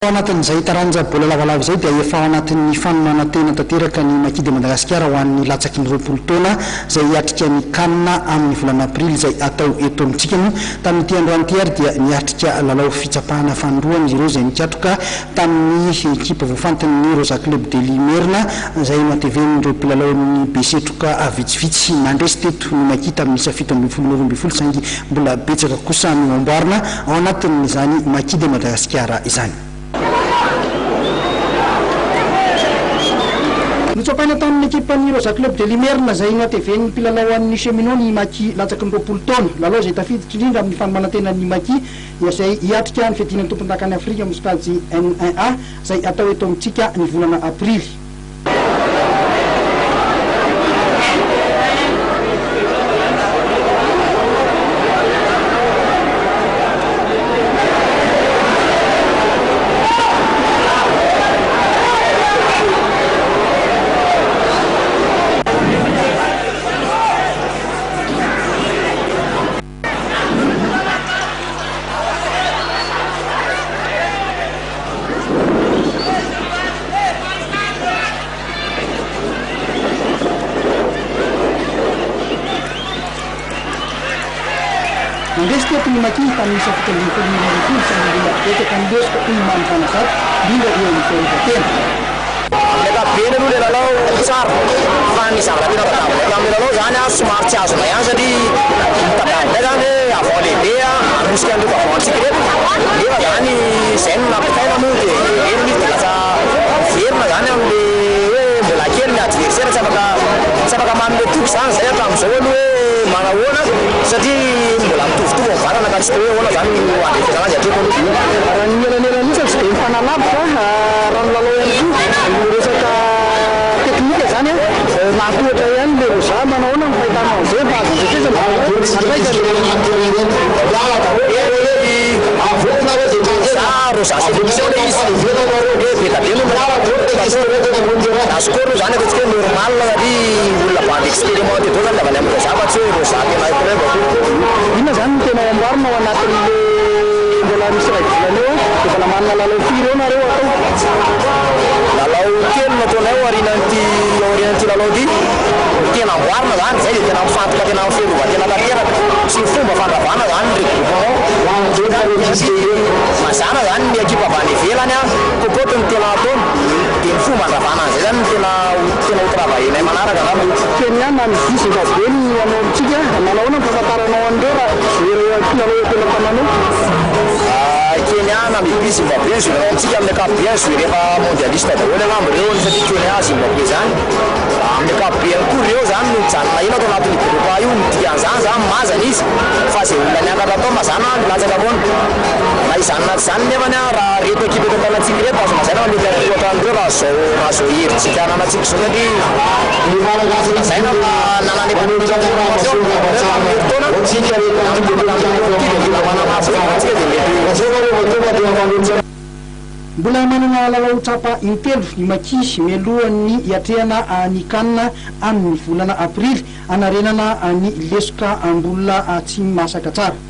Anatin'izay taranja bola lavalava izay dia efa anatin'ny fanomana tena tanteraka ny Makidy Madagasikara ho an'ny latsaky ny 20 taona izay hiatrika ny kanina amin'ny volana aprily izay atao eto amintsika no tamin'ity androany ity ary dia niatrika lalao fitsapahana fanindroana izy ireo izay nikiatroka tamin'ny ekipa voafantin'ny Rosa Club de Limerina izay mateven'ireo mpilalao ny besetroka vitsivitsy nandresy teto ny Makita amin'ny isa 17 saingy mbola betsaka kosa no amboarina ao anatin'izany Makidy Madagasikara izany. Nitsopaina tamin'ny ekipan'ny Rosa Club de Limerina izay nateven'ny mpilalao an'ny cheminot ny Maki latsaky ny 20 taona lalao izay tafiditra indrindra amin'ny fanomanantena ny Maki izay hiatrika ny fiadinan'ny tompon'antakany Afrika amin'ny stade N1A izay atao eto amintsika ny volana aprily. Investe ni Maki tamin'ny isa 17 saingy mbola betsaka nilesika toy ny manontanasary indrindra eo amin'ny fahitaten. Bene aloha le lalao tsara fa ny zavatra tena tadavina amin'ny lalao zany somary tsy azona ihany satria tadavina zany avant lehibe anosika an'ireo vavantsika reto nefa zany izay no nampitaina moa dia eny misy dia lasa verina zany amin'le hoe mbola kely ny adversaire tsy afaka manome toky zany zay hatramin'izao aloha hoe manahoana satria mbola mitovitovy amin'ny vatana ka tsy hoe hoana zany andrefesana azy atreko raha ny elanelanisa tsy dia mifanalavitra raha ny lalao ihany koa resaka teknika zany mahatohatra ihany le Rosa manahoana ny fahitana an'izay mba Rosa sélection le izy betadeno naskoro zany ataontsika normal satria olona bande expérimenté dao zany lavany amin'ny Rosa fa tsy hoe Rosa tena épreuve inona zany no tena amboarina ao anatin'le mbola misy ray volana eo dia mbola manana lalao firy eo nareo atao lalao kely nataonay aorinan'ity lalao ity tena amboarina zany zay dia tena mifantoka tena mifelova tena tanteraka sy fomba fandravana zany ny regroupement mazana zany ny ekipa avy any ivelany kopotony tena ataony dia ny fomba andravana an'izay zany tena ho travaillenay manaraka zany keniana mivisy be ny anao amintsika manahoana ny fahafantaranao an'ireo raha ireo mpilalao tena tananao Keniana mibis Zimbabwe joué amintsika amin'ny ankapobeny joué rehefa mondialiste daholo angamba ireo satria Kenya Zimbabwe zany amin'ny ankapobeny koa ireo zany no mijanona ino atao anatin'ny groupe io nidikan'izany zany mazana izy fa zay olona niakatra atao mazana nilatsaka foana na izanona tsy zany nefany raha reto ekipa eto an-tanantsika reto azo mazana mety atoatra an'ireo raha zao hevitsika ananantsika zao satria zay na mbola manana lalao tsapa intelo ny Maki mialohan'ny hiatrehana ny kanina amin'ny volana aprily anarenana ny lesoka ambolona tsy masaka tsara.